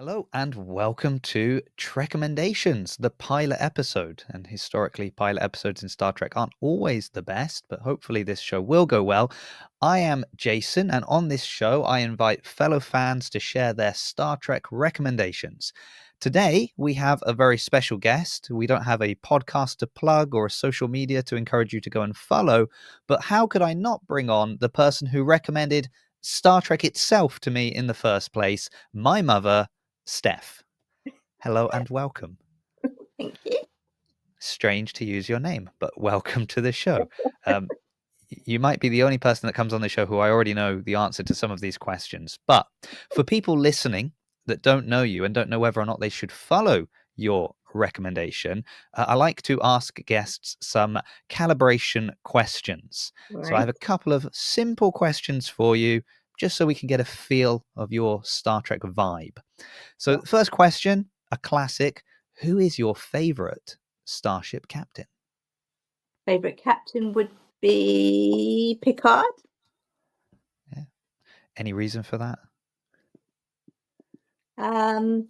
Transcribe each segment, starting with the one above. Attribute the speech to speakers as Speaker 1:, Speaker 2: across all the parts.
Speaker 1: Hello and welcome to Trekommendations, the pilot episode. And historically, pilot episodes in Star Trek aren't always the best, but hopefully this show will go well. I am Jason, and on this show, I invite fellow fans to share their Star Trek recommendations. Today, we have a very special guest. We don't have a podcast to plug or a social media to encourage you to go and follow, but how could I not bring on the person who recommended Star Trek itself to me in the first place, my mother, Steph. Hello and welcome.
Speaker 2: Thank you.
Speaker 1: Strange to use your name, but welcome to the show. You might be the only person that comes on the show who I already know the answer to some of these questions. But for people listening that don't know you and don't know whether or not they should follow your recommendation, I like to ask guests some calibration questions.
Speaker 2: Right.
Speaker 1: So I have a couple of simple questions for you, just so we can get a feel of your Star Trek vibe. So the first question, a classic. Who is your favorite starship captain?
Speaker 2: Favorite captain would be Picard.
Speaker 1: Yeah. Any reason for that?
Speaker 2: I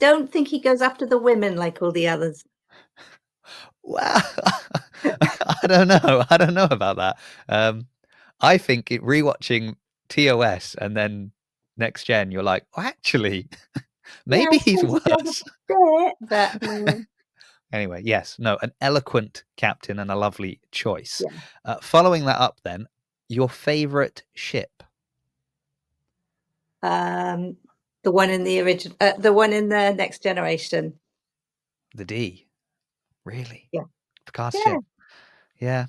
Speaker 2: don't think he goes after the women like all the others.
Speaker 1: Well, I don't know. I don't know about that. I think rewatching TOS and then Next Gen, you're like, oh, actually, maybe he's worse.
Speaker 2: But no.
Speaker 1: Anyway, yes, no, an eloquent captain and a lovely choice. Yeah. Following that up, then, your favorite ship?
Speaker 2: The one in the original, the one in the Next Generation.
Speaker 1: The D. Really?
Speaker 2: Yeah.
Speaker 1: Picard's ship. Yeah.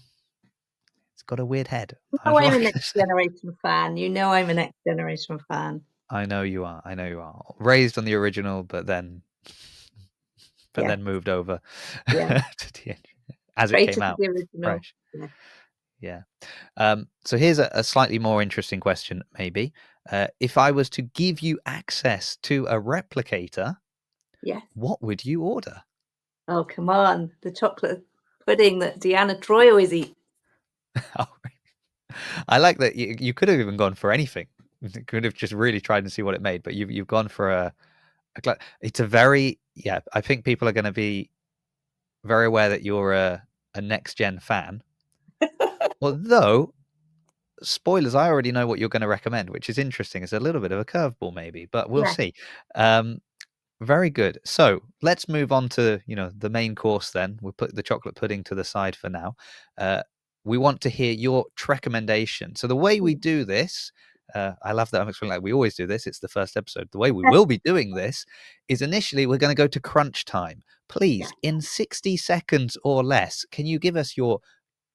Speaker 1: It's got a weird head.
Speaker 2: I'm a Next Generation fan. You know I'm a Next Generation fan.
Speaker 1: I know you are. I know you are. Raised on the original, but then moved over to the as it came out.
Speaker 2: The original.
Speaker 1: Fresh. Yeah. So here's a slightly more interesting question, maybe. If I was to give you access to a replicator, what would you order?
Speaker 2: Oh, come on. The chocolate pudding that Deanna Troi always eats.
Speaker 1: I like that you could have even gone for anything. You could have just really tried and see what it made, but you've gone for it's a very, I think people are going to be very aware that you're a Next Gen fan. Although, spoilers, I already know what you're going to recommend, which is interesting. It's a little bit of a curveball maybe, but we'll see. Very good. So let's move on to, the main course then. We'll put the chocolate pudding to the side for now. We want to hear your Trekommendation. So the way we do this, I love that I'm explaining like we always do this. It's the first episode. The way we will be doing this is initially we're going to go to crunch time. Please, in 60 seconds or less, can you give us your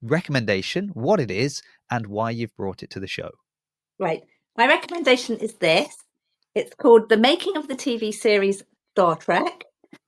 Speaker 1: recommendation, what it is, and why you've brought it to the show?
Speaker 2: Right. My recommendation is this. It's called The Making of the TV Series Star Trek.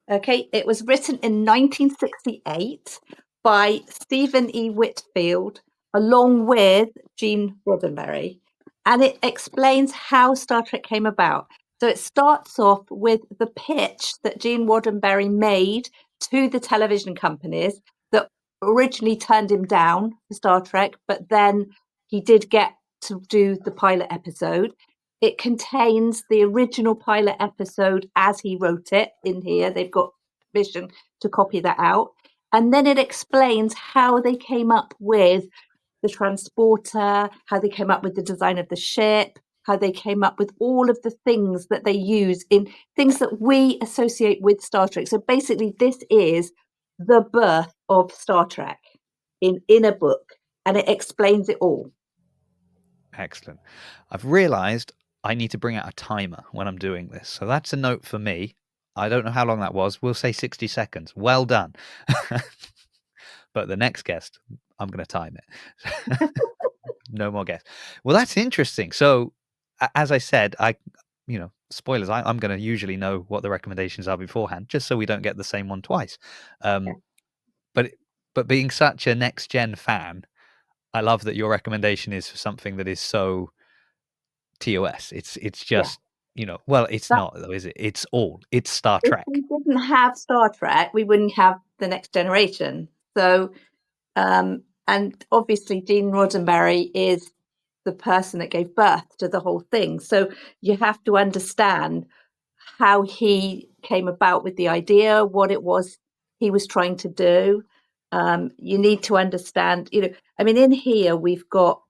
Speaker 2: Okay. It was written in 1968 by Stephen E. Whitfield, along with Gene Roddenberry. And it explains how Star Trek came about. So it starts off with the pitch that Gene Roddenberry made to the television companies that originally turned him down for Star Trek, but then he did get to do the pilot episode. It contains the original pilot episode as he wrote it in here. They've got permission to copy that out. And then it explains how they came up with the transporter, how they came up with the design of the ship, how they came up with all of the things that they use in things that we associate with Star Trek. So basically, this is the birth of Star Trek in a book, and it explains it all.
Speaker 1: Excellent. I've realized I need to bring out a timer when I'm doing this. So that's a note for me. I don't know how long that was. We'll say 60 seconds. Well done. But the next guest, I'm going to time it. No more guests. Well, that's interesting. So as I said, spoilers, I'm going to usually know what the recommendations are beforehand, just so we don't get the same one twice. But being such a Next Gen fan, I love that your recommendation is for something that is so TOS. It's just, it's not though, is it? It's Star Trek.
Speaker 2: If we didn't have Star Trek, we wouldn't have the Next Generation. So, and obviously Gene Roddenberry is the person that gave birth to the whole thing. So you have to understand how he came about with the idea, what it was he was trying to do. You need to understand, I mean, in here we've got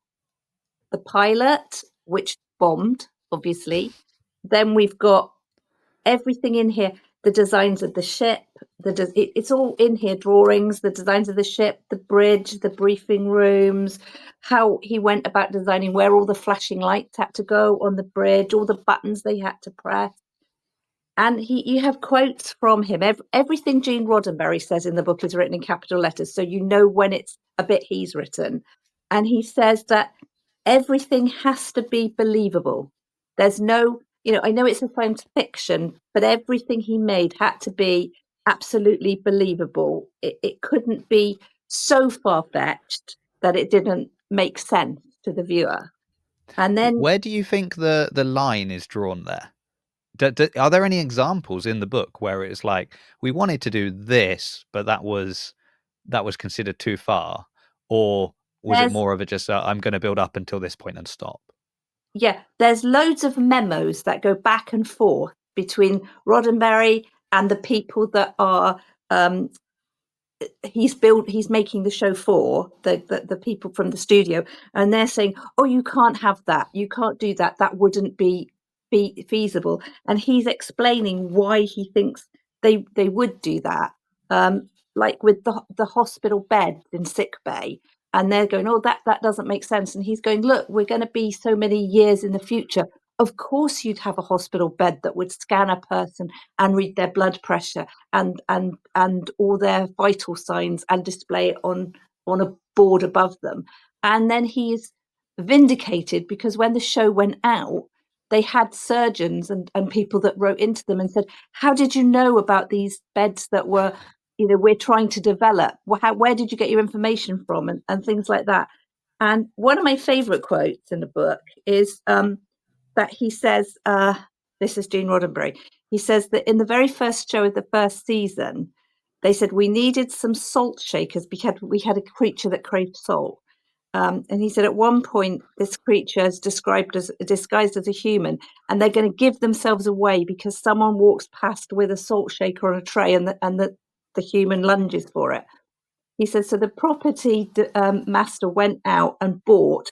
Speaker 2: the pilot, which bombed, obviously. Then we've got everything in here, the designs of the ship, it's all in here, drawings, the designs of the ship, the bridge, the briefing rooms, how he went about designing where all the flashing lights had to go on the bridge, all the buttons they had to press. And you have quotes from him. Everything Gene Roddenberry says in the book is written in capital letters, so you know when it's a bit he's written. And he says that everything has to be believable. There's no, I know it's a science fiction, but everything he made had to be absolutely believable. It couldn't be so far-fetched that it didn't make sense to the viewer. And then,
Speaker 1: Where do you think the line is drawn there? Are there any examples in the book where it's like, we wanted to do this, but that was considered too far? Or was it
Speaker 2: there's
Speaker 1: more of a just, I'm going to build up until this point and stop?
Speaker 2: there's loads of memos that go back and forth between Roddenberry and the people that are he's making the show for the people from the studio, and they're saying, oh, you can't have that, you can't do that, that wouldn't be feasible. And he's explaining why he thinks they would do that, like with the hospital beds in sick bay, and they're going, oh, that doesn't make sense. And he's going, look, we're going to be so many years in the future, of course you'd have a hospital bed that would scan a person and read their blood pressure and all their vital signs and display it on a board above them. And then he's vindicated because when the show went out, they had surgeons and people that wrote into them and said, how did you know about these beds that were, we're trying to develop? Where did you get your information from? And things like that. And one of my favorite quotes in the book is that he says, this is Gene Roddenberry, he says that in the very first show of the first season, they said we needed some salt shakers because we had a creature that craved salt. And he said at one point, this creature is disguised as a human, and they're going to give themselves away because someone walks past with a salt shaker on a tray, and the human lunges for it. He says, so the property master went out and bought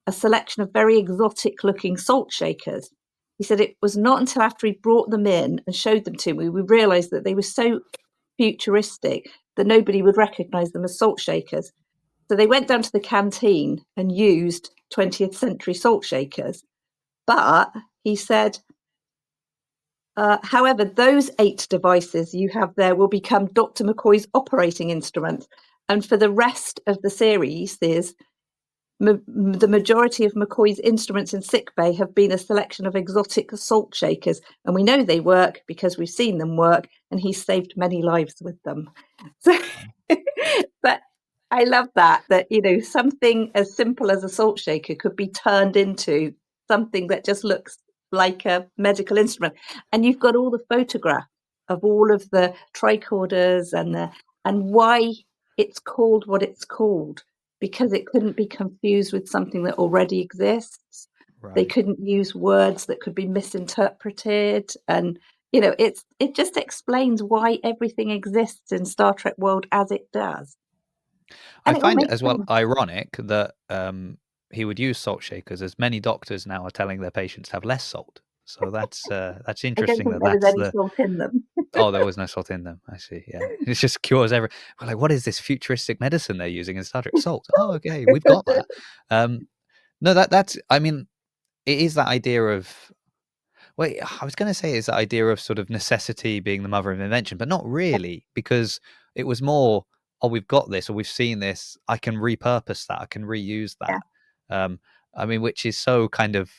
Speaker 2: a selection of very exotic looking salt shakers. He said it was not until after he brought them in and showed them to me, we realized that they were so futuristic that nobody would recognize them as salt shakers. So they went down to the canteen and used 20th century salt shakers. But he said, however, those 8 devices you have there will become Dr. McCoy's operating instruments. And for the rest of the series, the majority of McCoy's instruments in sickbay have been a selection of exotic salt shakers, and we know they work because we've seen them work, and he's saved many lives with them. So, but I love that something as simple as a salt shaker could be turned into something that just looks like a medical instrument. And you've got all the photographs of all of the tricorders and why it's called what it's called, because it couldn't be confused with something that already exists.
Speaker 1: Right.
Speaker 2: They couldn't use words that could be misinterpreted. And, it just explains why everything exists in Star Trek world as it does.
Speaker 1: I
Speaker 2: And it all
Speaker 1: find it
Speaker 2: makes
Speaker 1: as well
Speaker 2: sense.
Speaker 1: ironic that he would use salt shakers, as many doctors now are telling their patients to have less salt. So that's
Speaker 2: I don't
Speaker 1: interesting
Speaker 2: think
Speaker 1: that
Speaker 2: there was
Speaker 1: that's
Speaker 2: any
Speaker 1: the.
Speaker 2: salt in them.
Speaker 1: Oh, there was no salt in them. I see. Yeah, it just cures every. We're like, what is this futuristic medicine they're using in Star Trek? Salt. Oh, okay, we've got that. No, that's. I mean, it is that idea of. Wait, I was going to say is the idea of sort of necessity being the mother of invention, but not really, because it was more, oh, we've got this or we've seen this. I can repurpose that. I can reuse
Speaker 2: Yeah,
Speaker 1: that. I mean, which is so kind of,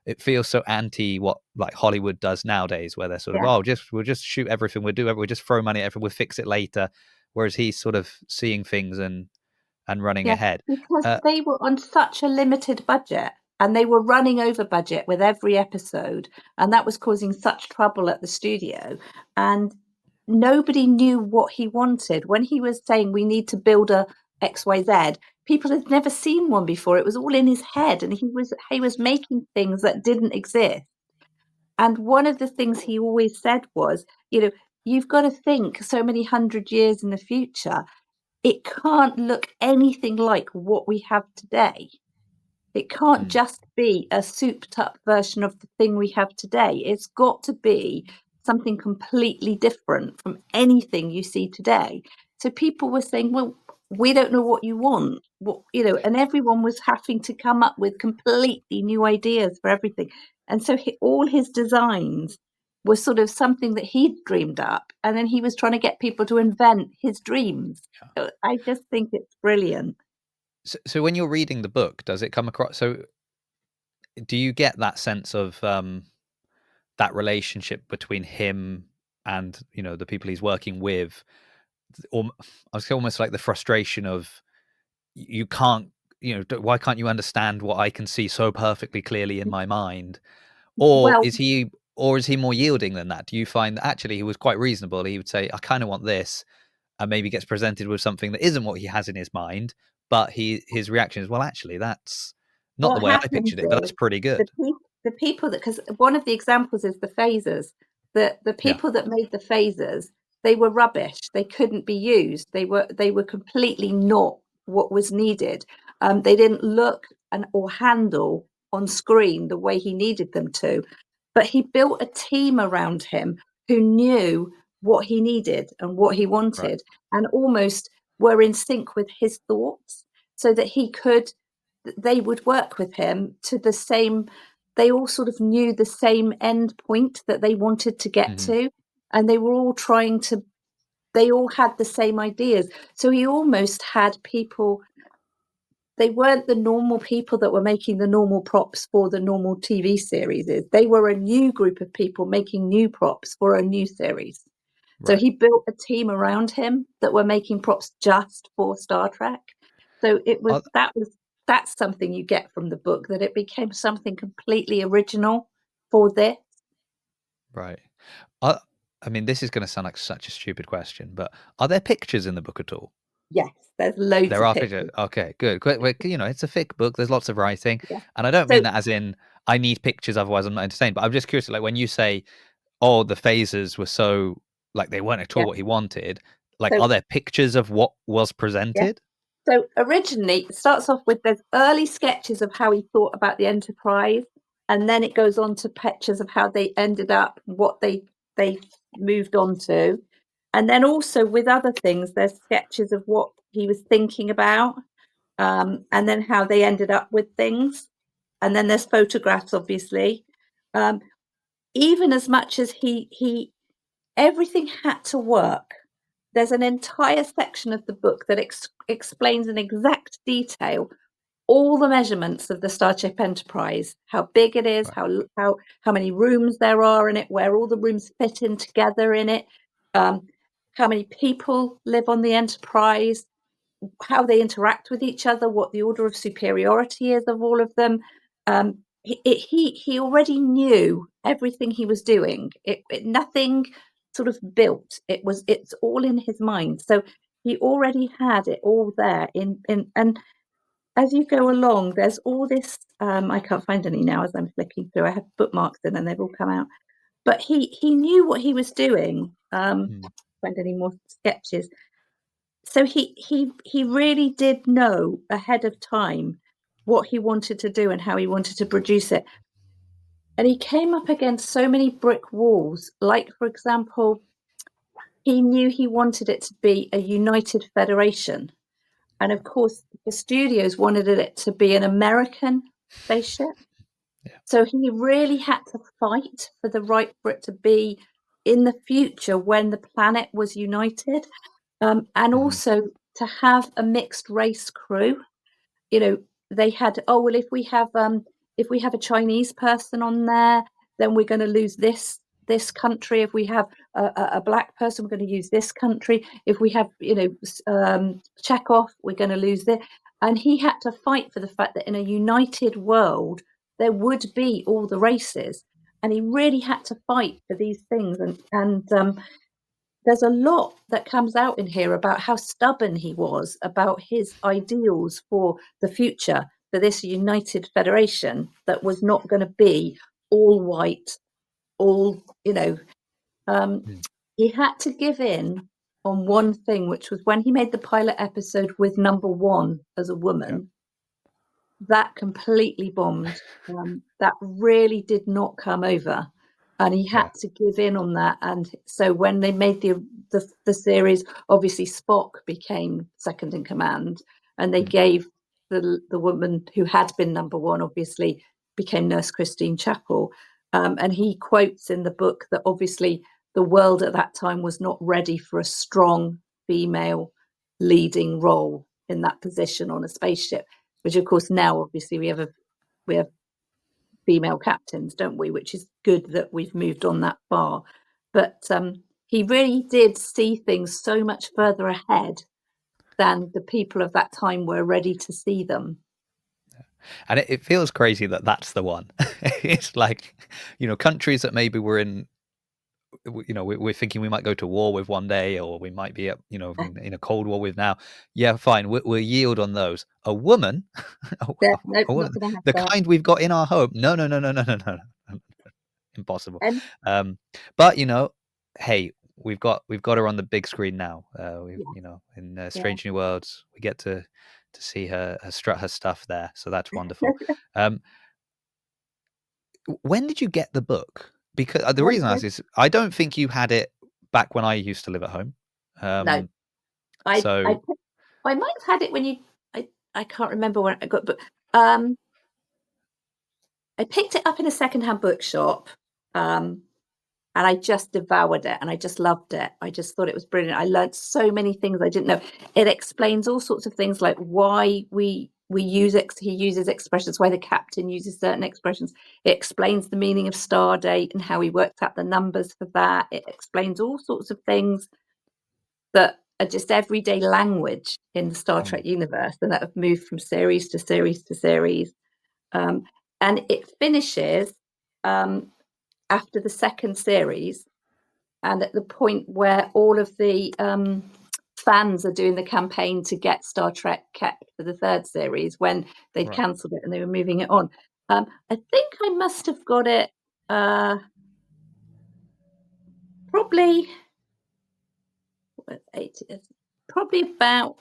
Speaker 1: it feels so anti what like Hollywood does nowadays, where they're sort of,
Speaker 2: yeah.
Speaker 1: oh, we'll just shoot everything, we'll just throw money at everything, we'll fix it later. Whereas he's sort of seeing things and running
Speaker 2: Yeah,
Speaker 1: ahead.
Speaker 2: because
Speaker 1: Uh,
Speaker 2: they were on such a limited budget and they were running over budget with every episode, and that was causing such trouble at the studio. And nobody knew what he wanted. When he was saying we need to build a XYZ, people had never seen one before. It was all in his head, and he was making things that didn't exist. And one of the things he always said was, you've got to think so many 100 years in the future. It can't look anything like what we have today. It can't just be a souped up version of the thing we have today. It's got to be something completely different from anything you see today. So people were saying, well, we don't know what you want. And everyone was having to come up with completely new ideas for everything. And so all his designs were sort of something that he'd dreamed up. And then he was trying to get people to invent his dreams. So I just think it's brilliant.
Speaker 1: So when you're reading the book, does it come across? So do you get that sense of that relationship between him and the people he's working with? Or I was almost like the frustration of you can't, why can't you understand what I can see so perfectly clearly in my mind? Or
Speaker 2: Well,
Speaker 1: is he more yielding than that? Do you find that actually he was quite reasonable? He would say, I kind of want this, and maybe gets presented with something that isn't what he has in his mind, but his reaction is, well, actually, that's not the
Speaker 2: what
Speaker 1: way I
Speaker 2: happens
Speaker 1: pictured it, but
Speaker 2: is
Speaker 1: that's pretty
Speaker 2: the
Speaker 1: good.
Speaker 2: the people that, because one of the examples is the phasers. The
Speaker 1: Yeah.
Speaker 2: people that made the phasers, they were rubbish. They couldn't be used. They were completely not what was needed. They didn't look or handle on screen the way he needed them to. But he built a team around him who knew what he needed and what he
Speaker 1: Right.
Speaker 2: wanted, and almost were in sync with his thoughts, so that they would work with him to the same. They all sort of knew the same end point that they wanted to get
Speaker 1: Hmm.
Speaker 2: to, and they were all trying to. They all had the same ideas. So he almost had people. They weren't the normal people that were making the normal props for the normal TV series. They were a new group of people making new props for a new series. So
Speaker 1: Right.
Speaker 2: he built a team around him that were making props just for Star Trek. So
Speaker 1: Uh,
Speaker 2: that's something you get from the book, that it became something completely original for this.
Speaker 1: right. Uh, I mean, this is going to sound like such a stupid question, but are there pictures in the book at all?
Speaker 2: Yes, there's loads
Speaker 1: There
Speaker 2: of
Speaker 1: are pictures.
Speaker 2: pictures.
Speaker 1: Okay, good. It's a thick book. There's lots of writing,
Speaker 2: Yeah.
Speaker 1: and I don't
Speaker 2: So
Speaker 1: mean that as in I need pictures, otherwise I'm not entertained. But I'm just curious, like when you say, "Oh, the phases were so like they weren't at all
Speaker 2: yeah.
Speaker 1: what he wanted," like
Speaker 2: So
Speaker 1: are there pictures of what was
Speaker 2: yeah.
Speaker 1: presented?
Speaker 2: So originally, it starts off with there's early sketches of how he thought about the Enterprise, and then it goes on to pictures of how they ended up, what they moved on to, and then also with other things, there's sketches of what he was thinking about, and then how they ended up with things, and then there's photographs, obviously. Um, Even as much as he everything had to work. There's an entire section of the book that explains in exact detail all the measurements of the Starship Enterprise, how big it is,
Speaker 1: Right.
Speaker 2: how many rooms there are in it, where all the rooms fit in together in it, um, how many people live on the Enterprise, how they interact with each other, what the order of superiority is of all of them. He already knew everything he was doing. Nothing sort of built. It's all in his mind. So he already had it all there in and as you go along, there's all this. I can't find any now as I'm flicking through. I have bookmarks in, and they've all come out. But he knew what he was doing.
Speaker 1: Hmm.
Speaker 2: Find any more sketches? So he really did know ahead of time what he wanted to do and how he wanted to produce it. And he came up against so many brick walls. Like, for example, he knew he wanted it to be a united federation. And of course, the studios wanted it to be an American spaceship.
Speaker 1: Yeah.
Speaker 2: So he really had to fight for the right for it to be in the future when the planet was united, and
Speaker 1: Hmm.
Speaker 2: also to have a mixed race crew. They had, oh well, if we have a Chinese person on there, then we're going to lose this country. If we have a black person, we're going to use this country. If we have Chekhov, we're going to lose this. And he had to fight for the fact that in a united world there would be all the races, and he really had to fight for these things. And there's a lot that comes out in here about how stubborn he was about his ideals for the future, for this united federation that was not going to be all white, all,
Speaker 1: Mm.
Speaker 2: he had to give in on one thing, which was when he made the pilot episode with number one as a
Speaker 1: Yeah.
Speaker 2: woman. That completely bombed. That really did not come over, and he had
Speaker 1: Yeah.
Speaker 2: to give in on that. And so when they made the series, obviously Spock became second in command, and they
Speaker 1: Mm.
Speaker 2: gave the woman who had been number one, obviously, became Nurse Christine Chapel. And he quotes in the book that obviously the world at that time was not ready for a strong female leading role in that position on a spaceship, which of course now obviously we have female captains, don't we, which is good that we've moved on that far. But he really did see things so much further ahead than the people of that time were ready to see them.
Speaker 1: And it feels crazy that that's the one. It's like, countries that maybe we're in, we're thinking we might go to war with one day, or we might be in a cold war with now. Yeah, fine, we'll yield on those. A woman,
Speaker 2: No,
Speaker 1: a
Speaker 2: not
Speaker 1: woman,
Speaker 2: going to have
Speaker 1: the
Speaker 2: that.
Speaker 1: kind we've got in our home. No, no, no, no, no, no, no, no. Impossible.
Speaker 2: And
Speaker 1: But hey, we've got her on the big screen now. We,
Speaker 2: yeah,
Speaker 1: in
Speaker 2: yeah.
Speaker 1: Strange New Worlds, we get to see her strut her stuff there, so that's wonderful. Um, when did you get the book? Because the reason I ask is I don't think you had it back when I used to live at home.
Speaker 2: No,
Speaker 1: Um,
Speaker 2: I I
Speaker 1: so
Speaker 2: I might have had it when I can't remember when I got, but um I picked it up in a secondhand bookshop, and I just devoured it, and I just loved it. I just thought it was brilliant. I learned so many things I didn't know. It explains all sorts of things, like why we use he uses expressions, why the captain uses certain expressions. It explains the meaning of star date and how he worked out the numbers for that. It explains all sorts of things that are just everyday language in the Star
Speaker 1: mm,
Speaker 2: Trek universe, and that have moved from series to series to series. Um, and it finishes um, after the second series, and at the point where all of the fans are doing the campaign to get Star Trek kept for the third series, when they'd
Speaker 1: right,
Speaker 2: cancelled it and they were moving it on. I think I must have got it probably 80, probably about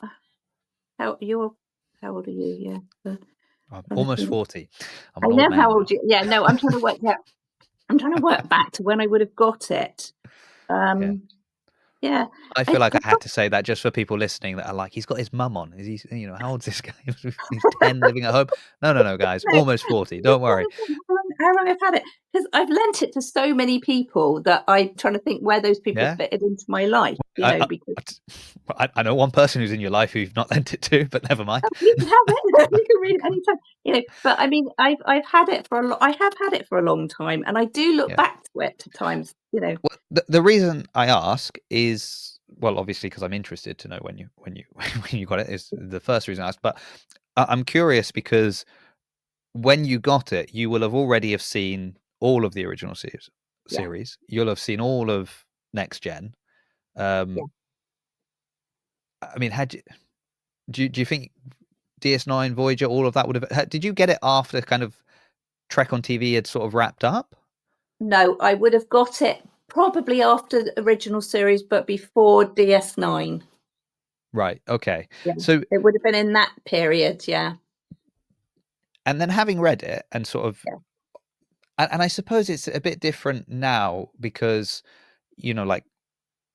Speaker 2: how old are you? Yeah,
Speaker 1: I'm
Speaker 2: trying to
Speaker 1: almost
Speaker 2: think.
Speaker 1: 40. I'm
Speaker 2: I
Speaker 1: an old
Speaker 2: know how
Speaker 1: man
Speaker 2: old
Speaker 1: now.
Speaker 2: you. Yeah, no, I'm trying to work out. I'm trying to work back to when I would have got it.
Speaker 1: Yeah.
Speaker 2: Um, yeah,
Speaker 1: I
Speaker 2: I,
Speaker 1: feel like
Speaker 2: I
Speaker 1: I had to say that just for people listening that are like, he's got his mum on. Is he, how old's this guy? He's 10 living at home. No, no, no, guys.
Speaker 2: no,
Speaker 1: Almost 40. Don't worry.
Speaker 2: how long I've had it, because I've lent it to so many people that I'm trying to think where those people
Speaker 1: Yeah.
Speaker 2: fitted into my life.
Speaker 1: I,
Speaker 2: Because
Speaker 1: I know one person who's in your life who you've not lent it to, but never mind.
Speaker 2: you can have it, you can read it anytime. But I mean, I've had it for I have had it for a long time, and I do look
Speaker 1: Yeah.
Speaker 2: back to it at times.
Speaker 1: Well, the reason I ask is, well, obviously because I'm interested to know when you got it is the first reason I asked. But I'm curious because when you got it, you will have already have seen all of the original series.
Speaker 2: Yeah,
Speaker 1: You'll have seen all of Next Gen.
Speaker 2: yeah.
Speaker 1: Um, I mean, do you think DS9, Voyager, all of that would have? Did you get it after kind of Trek on TV had sort of wrapped up?
Speaker 2: No, I would have got it probably after the original series, but before DS9.
Speaker 1: Right. Okay.
Speaker 2: Yeah,
Speaker 1: So,
Speaker 2: it would have been in that period. Yeah,
Speaker 1: and then having read it and sort of,
Speaker 2: yeah,
Speaker 1: and I suppose it's a bit different now because, like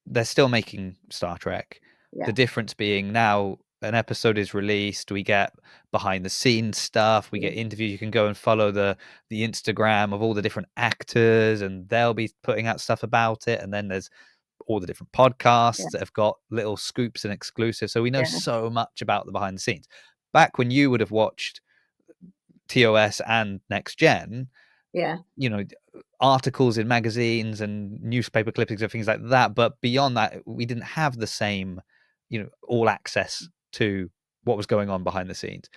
Speaker 1: they're still making Star Trek.
Speaker 2: yeah,
Speaker 1: The difference being now an episode is released, we get behind the scenes stuff, we
Speaker 2: yeah,
Speaker 1: get interviews. You can go and follow the Instagram of all the different actors, and they'll be putting out stuff about it. And then there's all the different
Speaker 2: yeah,
Speaker 1: podcasts that have got little scoops and exclusives. So we know
Speaker 2: yeah,
Speaker 1: so much about the behind the scenes. Back when you would have watched TOS and Next Gen,
Speaker 2: yeah,
Speaker 1: you know, articles in magazines and newspaper clippings and things like that. But beyond that, we didn't have the same, all access to what was going on behind the scenes.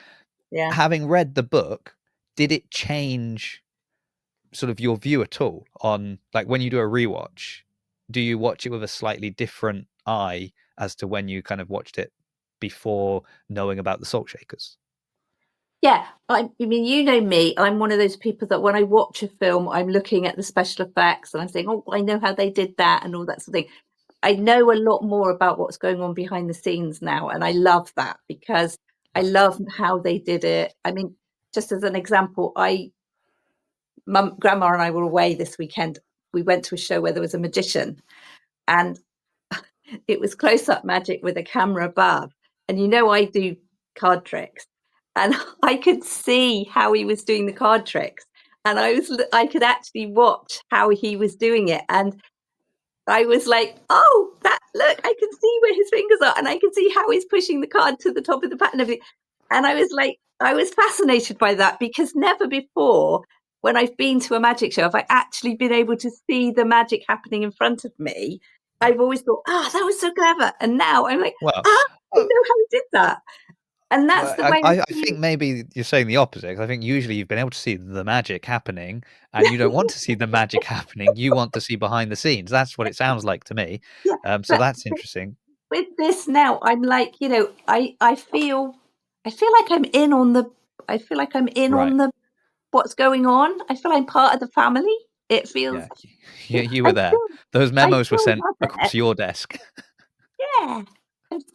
Speaker 2: yeah.
Speaker 1: Having read the book, did it change sort of your view at all on, like, when you do a rewatch? do you watch it with a slightly different eye as to when you kind of watched it before knowing about the salt shakers?
Speaker 2: Yeah, I mean, you know me, I'm one of those people that when I watch a film, I'm looking at the special effects and I'm saying, oh, I know how they did that and all that sort of thing. I know a lot more about what's going on behind the scenes now. And I love that because I
Speaker 1: Right.
Speaker 2: love how they did it. I mean, just as an example, grandma and I were away this weekend. We went to a show where there was a magician and it was close up magic with a camera above. And you know, I do card tricks and I could see how he was doing the card tricks. And I could actually watch how he was doing it. And I was like, oh, that look, I can see where his fingers are, and I can see how he's pushing the card to the top of the pattern. And I was like, I was fascinated by that because never before, when I've been to a magic show, have I actually been able to see the magic happening in front of me.
Speaker 1: Right.
Speaker 2: I've always thought, that was so clever. And now I'm like,
Speaker 1: Well,
Speaker 2: I
Speaker 1: uh,
Speaker 2: know how he did that. And that's
Speaker 1: well,
Speaker 2: the way
Speaker 1: I
Speaker 2: I
Speaker 1: think maybe you're saying the opposite. 'Cause I think usually you've been able to see the magic happening, and you don't want to see the magic happening. You want to see behind the scenes. That's what it sounds like to me.
Speaker 2: yeah,
Speaker 1: So
Speaker 2: but
Speaker 1: that's interesting.
Speaker 2: with this now, I'm like, I feel like I'm in on the I feel like I'm in
Speaker 1: Right.
Speaker 2: on the what's going on. I feel I'm part of the family. It feels
Speaker 1: Yeah. You
Speaker 2: I
Speaker 1: were there.
Speaker 2: still
Speaker 1: Those
Speaker 2: I
Speaker 1: memos were
Speaker 2: still
Speaker 1: sent
Speaker 2: love
Speaker 1: across
Speaker 2: it.
Speaker 1: your desk.
Speaker 2: Yeah.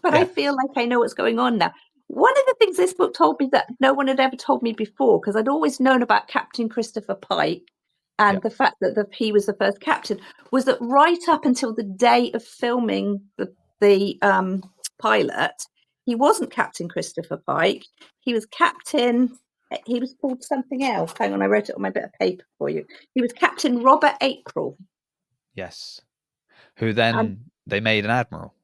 Speaker 2: But I
Speaker 1: Yeah.
Speaker 2: feel like I know what's going on now. One of the things this book told me that no one had ever told me before, because I'd always known about Captain Christopher Pike
Speaker 1: Yeah.
Speaker 2: and the fact that he was the first captain, was that right up until the day of filming the pilot, he wasn't Captain Christopher Pike. He was Captain, he was called something else. Hang on, I wrote it on my bit of paper for you. He was Captain Robert April.
Speaker 1: Yes. Who
Speaker 2: And
Speaker 1: then they made an admiral.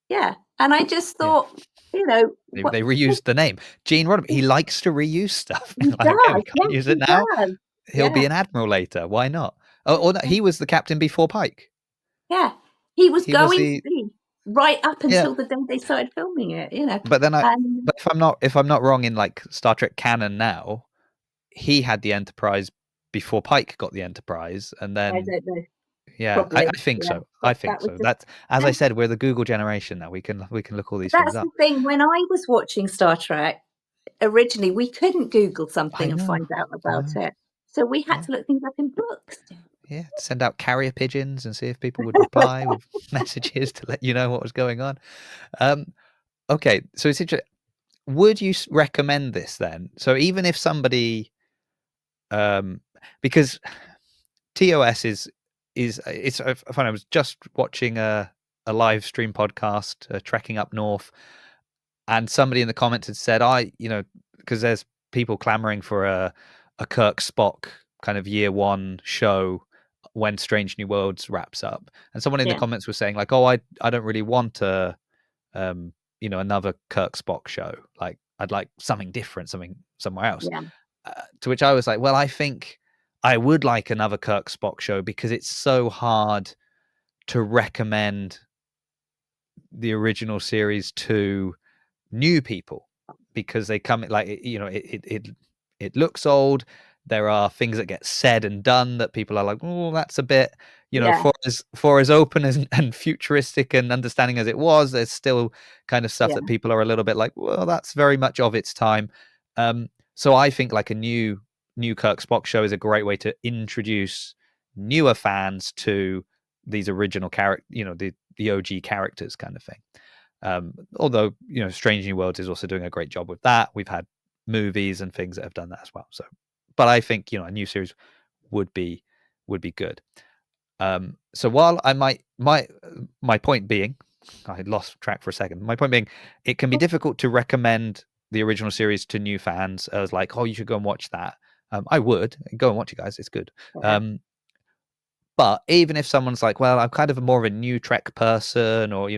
Speaker 2: yeah, and I just
Speaker 1: Yeah.
Speaker 2: thought, you know,
Speaker 1: They reused the name. Gene Roddenberry, he likes to reuse stuff.
Speaker 2: he
Speaker 1: Like, okay, we
Speaker 2: does.
Speaker 1: can't
Speaker 2: Yes,
Speaker 1: use
Speaker 2: he
Speaker 1: it now.
Speaker 2: does.
Speaker 1: He'll
Speaker 2: Yeah,
Speaker 1: be an admiral later. Why not? Oh, or no, he was the captain before Pike.
Speaker 2: yeah. He was
Speaker 1: He was
Speaker 2: going to
Speaker 1: the
Speaker 2: be right up
Speaker 1: yeah.
Speaker 2: until the day they started filming it.
Speaker 1: But then
Speaker 2: And
Speaker 1: but if I'm not wrong in like Star Trek canon now, he had the Enterprise before Pike got the Enterprise, and
Speaker 2: I
Speaker 1: then
Speaker 2: don't know,
Speaker 1: yeah,
Speaker 2: probably.
Speaker 1: I think
Speaker 2: Yeah,
Speaker 1: so. I
Speaker 2: but
Speaker 1: think
Speaker 2: that was
Speaker 1: so.
Speaker 2: just
Speaker 1: That's as I said, we're the Google generation now. We can look all these things
Speaker 2: that's the
Speaker 1: up.
Speaker 2: thing. When I was watching Star Trek, originally we couldn't Google
Speaker 1: I
Speaker 2: something and
Speaker 1: know.
Speaker 2: find out
Speaker 1: I
Speaker 2: about
Speaker 1: know.
Speaker 2: it. So we had
Speaker 1: Yeah.
Speaker 2: to look things up in books.
Speaker 1: Yeah, to send out carrier pigeons and see if people would reply with messages to let you know what was going on. Um, okay, so it's interesting. Would you recommend this then? So even if somebody, um, because TOS is it's fun. I was just watching a live stream podcast, Trekking Up North, and somebody in the comments had said, because there's people clamoring for a Kirk Spock kind of year one show when Strange New Worlds wraps up, and someone in the
Speaker 2: Yeah,
Speaker 1: comments was saying like, oh, I don't really want a another Kirk Spock show. Like I'd like something different, something somewhere else.
Speaker 2: yeah,
Speaker 1: To which I was like, well, I think I would like another Kirk Spock show because it's so hard to recommend the original series to new people because they come like it looks old. There are things that get said and done that people are like, oh, that's a bit,
Speaker 2: yeah,
Speaker 1: for as open and futuristic and understanding as it was, there's still kind of stuff
Speaker 2: yeah,
Speaker 1: that people are a little bit like, well, that's very much of its time. So I think like a new Kirk Spock show is a great way to introduce newer fans to these original character, the OG characters kind of thing. Although Strange New Worlds is also doing a great job with that. We've had movies and things that have done that as well. So, but I think a new series would be good. So while I might my point being, I had lost track for a second. My point being, it can be difficult to recommend the original series to new fans as like, oh, you should go and watch that. I would go and watch it, guys. It's good.
Speaker 2: yeah,
Speaker 1: Um, but even if someone's like, well, I'm kind of more of a new Trek person, or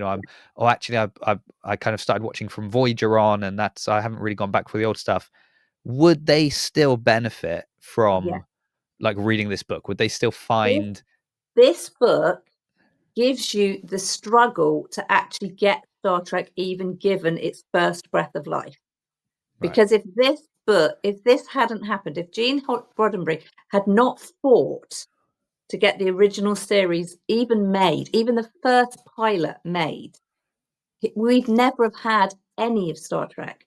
Speaker 1: actually, I kind of started watching from Voyager on, and that's I haven't really gone back for the old stuff. Would they still benefit
Speaker 2: yeah.
Speaker 1: from like reading this book? Would they still
Speaker 2: This
Speaker 1: find
Speaker 2: this book gives you the struggle to actually get Star Trek even given its first breath of life.
Speaker 1: right?
Speaker 2: Because if this hadn't happened, if Gene Roddenberry had not fought to get the original series even made, even the first pilot made. We'd never have had any of Star Trek.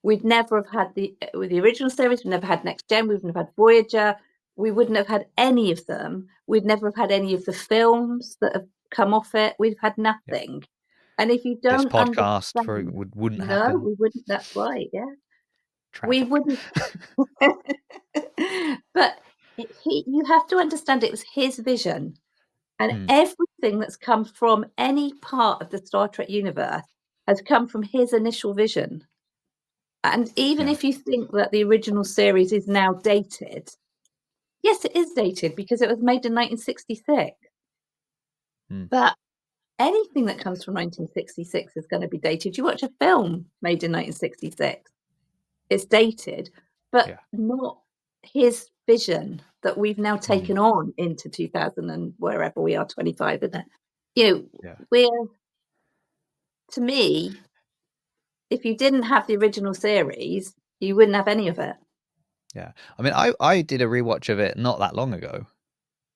Speaker 2: We'd never have had the original series. We'd never had Next Gen. We'd never had Voyager. We wouldn't have had any of them. We'd never have had any of the films that have come off it. We've had
Speaker 1: Yep.
Speaker 2: nothing. And if you
Speaker 1: This
Speaker 2: don't
Speaker 1: podcast
Speaker 2: understand,
Speaker 1: wouldn't
Speaker 2: no,
Speaker 1: happen.
Speaker 2: we wouldn't. That's right. Yeah, we
Speaker 1: Tragic.
Speaker 2: wouldn't. But you have to understand it was his vision, and
Speaker 1: Mm,
Speaker 2: everything that's come from any part of the Star Trek universe has come from his initial vision. And even
Speaker 1: yeah.
Speaker 2: if you think that the original series is now dated, yes, it is dated because it was made in 1966.
Speaker 1: Mm,
Speaker 2: But anything that comes from 1966 is going to be dated. You watch a film made in 1966, it's dated, but
Speaker 1: yeah.
Speaker 2: not his vision that we've now
Speaker 1: Mm,
Speaker 2: taken on into 2000 and wherever we are, 25, isn't it? You know,
Speaker 1: yeah.
Speaker 2: we're, to me, if you didn't have the original series, you wouldn't have any of it.
Speaker 1: Yeah. I mean, I did a rewatch of it not that long ago.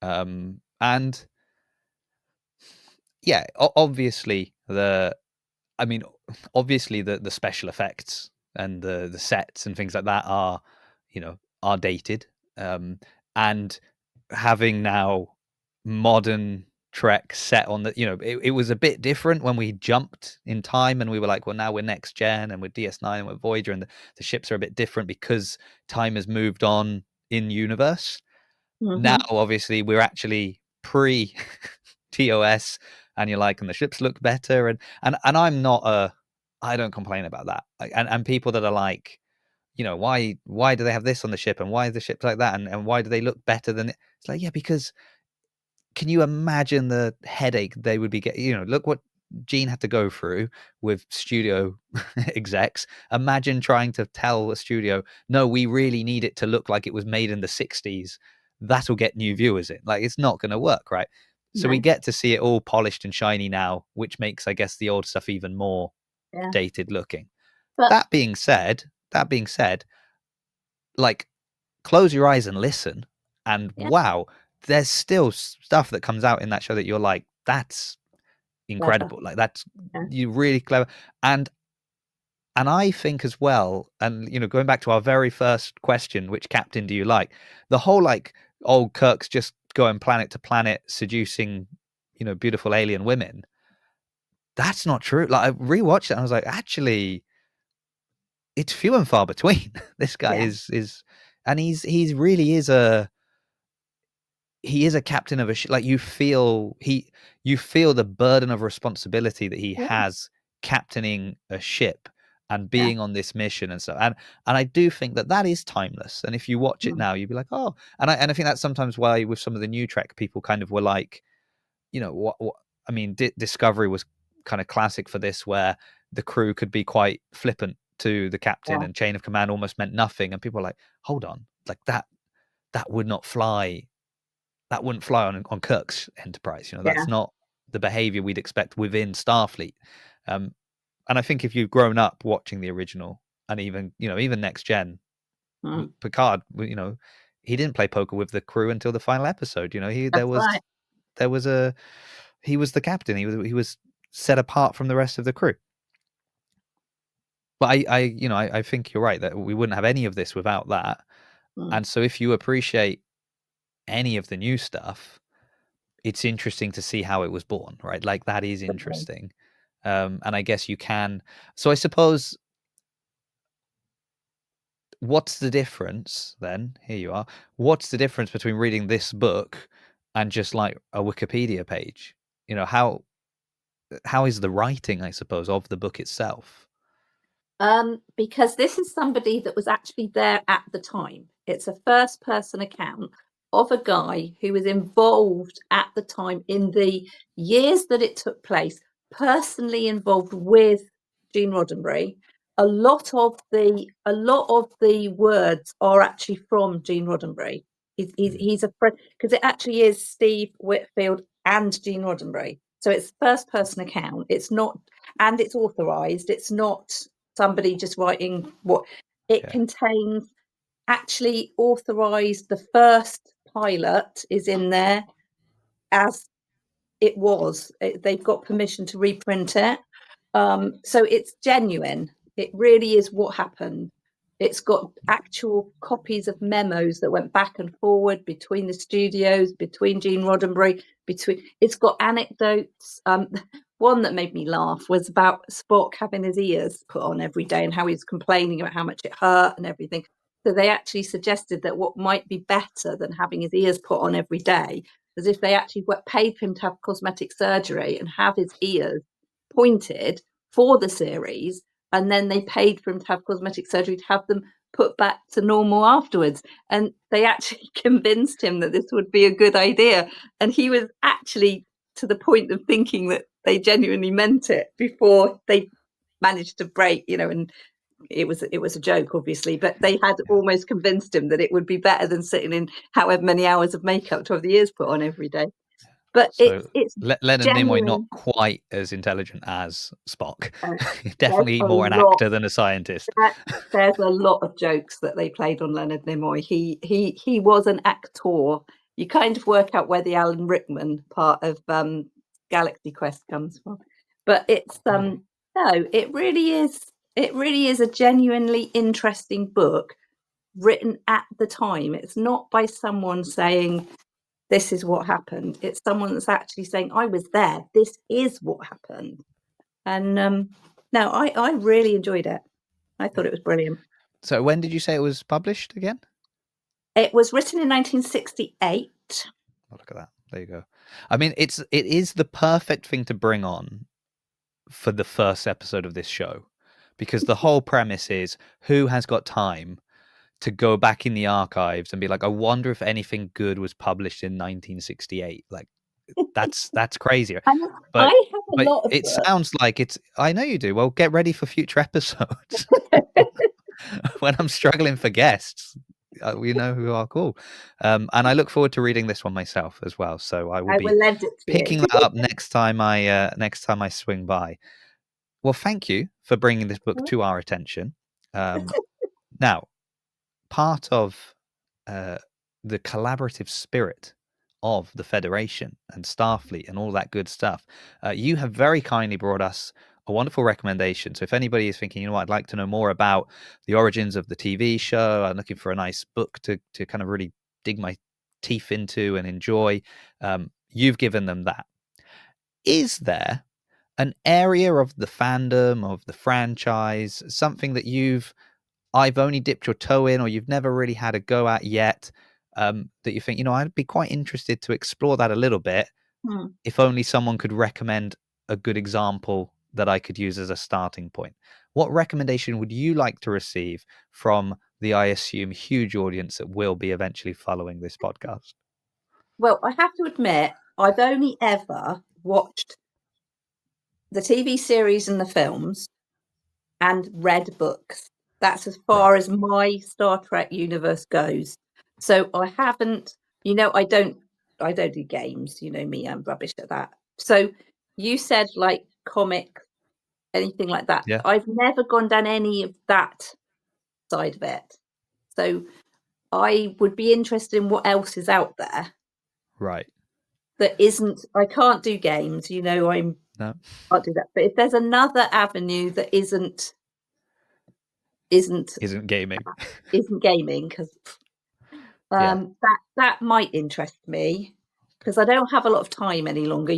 Speaker 1: And yeah, obviously I mean, obviously the special effects and the sets and things like that are, are dated. And having now modern Trek set on the, it was a bit different when we jumped in time and we were like, well, now we're next gen and we're DS9 and we're Voyager and the ships are a bit different because time has moved on in universe. Now,
Speaker 2: Mm-hmm.
Speaker 1: obviously, we're actually pre TOS, and you're like, and the ships look better, and I'm not I don't complain about that. And people that are like, why do they have this on the ship, and why are the ships like that, and why do they look better than it? It's like, yeah, because can you imagine the headache they would be getting? Look what Gene had to go through with studio execs. Imagine trying to tell a studio, no, we really need it to look like it was made in the 60s. That'll get new viewers in. Like, it's not going to work, right? So we
Speaker 2: No.
Speaker 1: get to see it all polished and shiny now, which makes, I guess, the old stuff even more
Speaker 2: Yeah.
Speaker 1: dated looking.
Speaker 2: But
Speaker 1: That being said, like, close your eyes and listen, and
Speaker 2: yeah,
Speaker 1: wow, there's still stuff that comes out in that show that you're like, that's
Speaker 2: clever.
Speaker 1: incredible. Like, that's
Speaker 2: Yeah.
Speaker 1: you really clever. And I think as well, and going back to our very first question, which captain do you like? The whole like, oh, Kirk's just going planet to planet seducing, beautiful alien women. That's not true. Like, I rewatched it and I was like, actually, it's few and far between. This guy
Speaker 2: Yeah.
Speaker 1: is and he's really is a captain of a ship. Like, you feel the burden of responsibility that he
Speaker 2: Yeah.
Speaker 1: has captaining a ship and
Speaker 2: Yeah.
Speaker 1: being on this mission and stuff. And I do think that is timeless. And if you watch it
Speaker 2: Mm.
Speaker 1: now, you'd be like, oh. And I think that's sometimes why with some of the new Trek people kind of were like, what I mean, Discovery was kind of classic for this, where the crew could be quite flippant to the captain
Speaker 2: Yeah.
Speaker 1: and chain of command almost meant nothing. And people are like, hold on, like that would not fly that wouldn't fly on Kirk's Enterprise.
Speaker 2: Yeah.
Speaker 1: That's not the behavior we'd expect within Starfleet. And I think if you've grown up watching the original and even Next Gen,
Speaker 2: Mm.
Speaker 1: Picard, he didn't play poker with the crew until the final episode. He there
Speaker 2: That's
Speaker 1: was
Speaker 2: right.
Speaker 1: there was a he was the captain. He was set apart from the rest of the crew. But I think you're right that we wouldn't have any of this without that.
Speaker 2: Mm.
Speaker 1: And so if you appreciate any of the new stuff, it's interesting to see how it was born, right? Like, that is
Speaker 2: Okay.
Speaker 1: interesting. And I guess you can. So I suppose, what's the difference then? Here you are. What's the difference between reading this book and just like a Wikipedia page? How is the writing, I suppose, of the book itself?
Speaker 2: Because this is somebody that was actually there at the time. It's a first person account of a guy who was involved at the time in the years that it took place, personally involved with Gene Roddenberry. A lot of the words are actually from Gene Roddenberry.
Speaker 1: Mm,
Speaker 2: He's a friend, because it actually is Steve Whitfield and Gene Roddenberry. So it's first person account. It's not, and it's authorized. It's not somebody just writing what it
Speaker 1: yeah.
Speaker 2: contains. Actually authorized, the first pilot is in there, as it was. They've got permission to reprint it. So it's genuine. It really is what happened. It's got actual copies of memos that went back and forward between the studios, between Gene Roddenberry, it's got anecdotes. One that made me laugh was about Spock having his ears put on every day and how he was complaining about how much it hurt and everything. So they actually suggested that what might be better than having his ears put on every day is if they actually paid for him to have cosmetic surgery and have his ears pointed for the series, and then they paid for him to have cosmetic surgery to have them put back to normal afterwards. And they actually convinced him that this would be a good idea. And he was actually to the point of thinking that they genuinely meant it before they managed to break, and it was a joke, obviously, but they had almost convinced him that it would be better than sitting in however many hours of makeup to have the ears put on every day. But
Speaker 1: So
Speaker 2: it's
Speaker 1: Leonard Nimoy not
Speaker 2: genuine.
Speaker 1: quite as intelligent as Spock.
Speaker 2: There's
Speaker 1: Definitely
Speaker 2: a
Speaker 1: more an
Speaker 2: lot.
Speaker 1: actor than a scientist.
Speaker 2: There's a lot of jokes that they played on Leonard Nimoy. He was an actor. You kind of work out where the Alan Rickman part of Galaxy Quest comes from, but it's no, it really is. It really is a genuinely interesting book written at the time. It's not by someone saying this is what happened. It's someone that's actually saying I was there. This is what happened. And no, I really enjoyed it. I thought it was brilliant.
Speaker 1: So when did you say it was published again?
Speaker 2: It was written in 1968.
Speaker 1: Oh, look at that. There you go. I mean, it is the perfect thing to bring on for the first episode of this show, because the whole premise is who has got time to go back in the archives and be like, I wonder if anything good was published in 1968. Like that's crazy. But
Speaker 2: I have a
Speaker 1: but
Speaker 2: lot of
Speaker 1: it
Speaker 2: books.
Speaker 1: sounds like it's. I know you do. Well, get ready for future episodes. When I'm struggling for guests, we know who are cool. And I look forward to reading this one myself as well. So I will
Speaker 2: I
Speaker 1: be
Speaker 2: will lend it to you.
Speaker 1: picking that up next time I swing by. Well, thank you for bringing this book to our attention. Now, part of the collaborative spirit of the Federation and Starfleet and all that good stuff, you have very kindly brought us a wonderful recommendation. So if anybody is thinking, I'd like to know more about the origins of the TV show, I'm looking for a nice book to kind of really dig my teeth into and enjoy, you've given them that. Is there an area of the fandom, of the franchise, something that I've only dipped your toe in, or you've never really had a go at yet, that you think, I'd be quite interested to explore that a little bit, if only someone could recommend a good example that I could use as a starting point? What recommendation would you like to receive from the, I assume, huge audience that will be eventually following this podcast?
Speaker 2: Well, I have to admit, I've only ever watched the TV series and the films and read books. That's as
Speaker 1: Right.
Speaker 2: far as my Star Trek universe goes. So I haven't, I don't do games. You know me, I'm rubbish at that. So you said like comic, anything like that.
Speaker 1: Yeah.
Speaker 2: I've never gone down any of that side of it. So I would be interested in what else is out there
Speaker 1: Right.
Speaker 2: that isn't. I can't do games. I'm
Speaker 1: No.
Speaker 2: can't do that. But if there's another avenue that isn't
Speaker 1: Isn't gaming.
Speaker 2: gaming, because
Speaker 1: Yeah.
Speaker 2: that might interest me, because I don't have a lot of time any longer.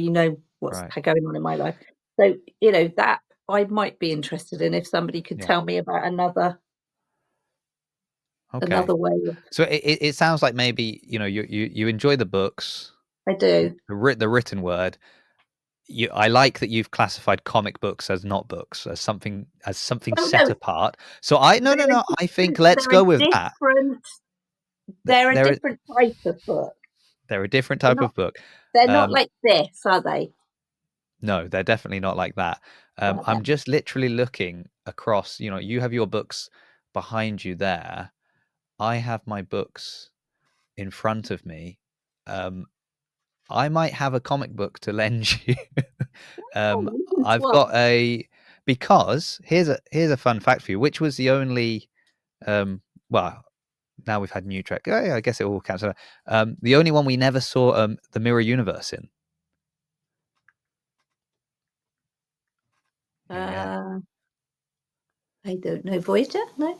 Speaker 2: What's
Speaker 1: Right.
Speaker 2: going on in my life. So that I might be interested in if somebody could
Speaker 1: Yeah.
Speaker 2: tell me about another
Speaker 1: Okay.
Speaker 2: way of.
Speaker 1: So it sounds like maybe you enjoy the books,
Speaker 2: I do.
Speaker 1: the written word. I like that you've classified comic books as not books, as something
Speaker 2: Oh
Speaker 1: set
Speaker 2: no,
Speaker 1: apart. So I no no no. I think let's
Speaker 2: they're a
Speaker 1: go with that.
Speaker 2: different. They're a
Speaker 1: They're
Speaker 2: different type of book.
Speaker 1: they're a different
Speaker 2: They're
Speaker 1: type
Speaker 2: not.
Speaker 1: of book.
Speaker 2: They're not like this, are they?
Speaker 1: No, they're definitely not like that.
Speaker 2: Right
Speaker 1: I'm
Speaker 2: then.
Speaker 1: just literally looking across. You have your books behind you there. I have my books in front of me. I might have a comic book to lend you.
Speaker 2: Oh, we can
Speaker 1: I've
Speaker 2: swap.
Speaker 1: got because here's a fun fact for you, which was the only well, now we've had new Trek. Oh, yeah, I guess it all counts. The only one we never saw the mirror universe in. Yeah.
Speaker 2: I don't know. Voyager? No. Am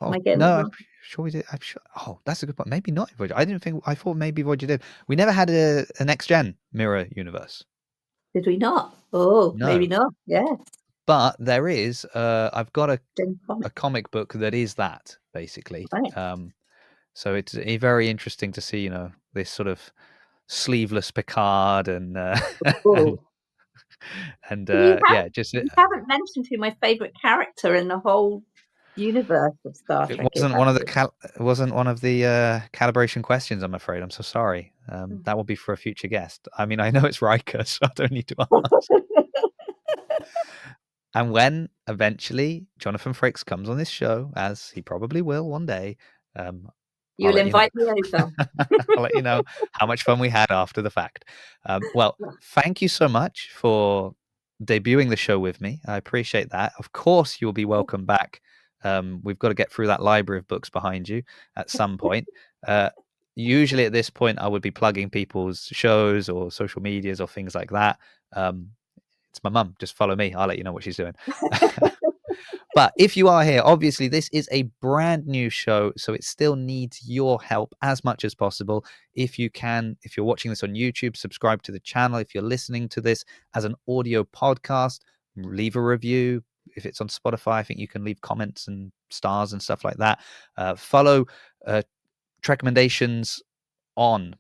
Speaker 1: Oh
Speaker 2: I getting it
Speaker 1: no, I'm
Speaker 2: wrong?
Speaker 1: sure we did. I'm sure. Oh, that's a good point. Maybe not Voyager. I didn't think. I thought maybe Voyager did. We never had a next gen mirror universe.
Speaker 2: Did we not? Oh, maybe
Speaker 1: No,
Speaker 2: not. Yes.
Speaker 1: but there is. I've got
Speaker 2: Gen
Speaker 1: a
Speaker 2: comic.
Speaker 1: comic book that is that basically.
Speaker 2: Right.
Speaker 1: So it's very interesting to see, this sort of sleeveless Picard and
Speaker 2: Oh.
Speaker 1: and
Speaker 2: You
Speaker 1: yeah, just
Speaker 2: you haven't mentioned who my favorite character in the whole universe of Star
Speaker 1: it
Speaker 2: Trek is,
Speaker 1: wasn't
Speaker 2: have
Speaker 1: one of the
Speaker 2: you?
Speaker 1: it wasn't one of the calibration questions. I'm afraid. I'm so sorry. That will be for a future guest. I mean, I know it's Riker, so I don't need to ask. And when eventually Jonathan Frakes comes on this show, as he probably will one day, I'll
Speaker 2: You'll
Speaker 1: let you know.
Speaker 2: invite me over.
Speaker 1: I'll let you know how much fun we had after the fact. Well, thank you so much for debuting the show with me. I appreciate that. Of course, you'll be welcome back. We've got to get through that library of books behind you at some point. Usually at this point, I would be plugging people's shows or social medias or things like that. It's my mum. Just follow me. I'll let you know what she's doing. But if you are here, obviously this is a brand new show, so it still needs your help as much as possible. If you can, if you're watching this on YouTube, subscribe to the channel. If you're listening to this as an audio podcast, leave a review. If it's on Spotify, I think you can leave comments and stars and stuff like that. Follow Trekommendations on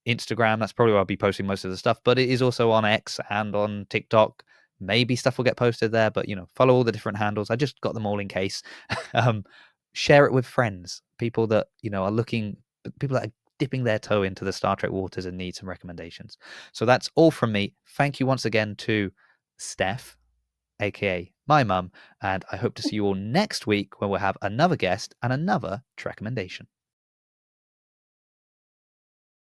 Speaker 1: Instagram. That's probably where I'll be posting most of the stuff, but it is also on X and on TikTok. Maybe stuff will get posted there, but follow all the different handles. I just got them all in case. Share it with friends, people that are looking, people that are dipping their toe into the Star Trek waters and need some recommendations. So that's all from me. Thank you once again to Steph, aka my mum, and I hope to see you all next week when we'll have another guest and another Trekommendation.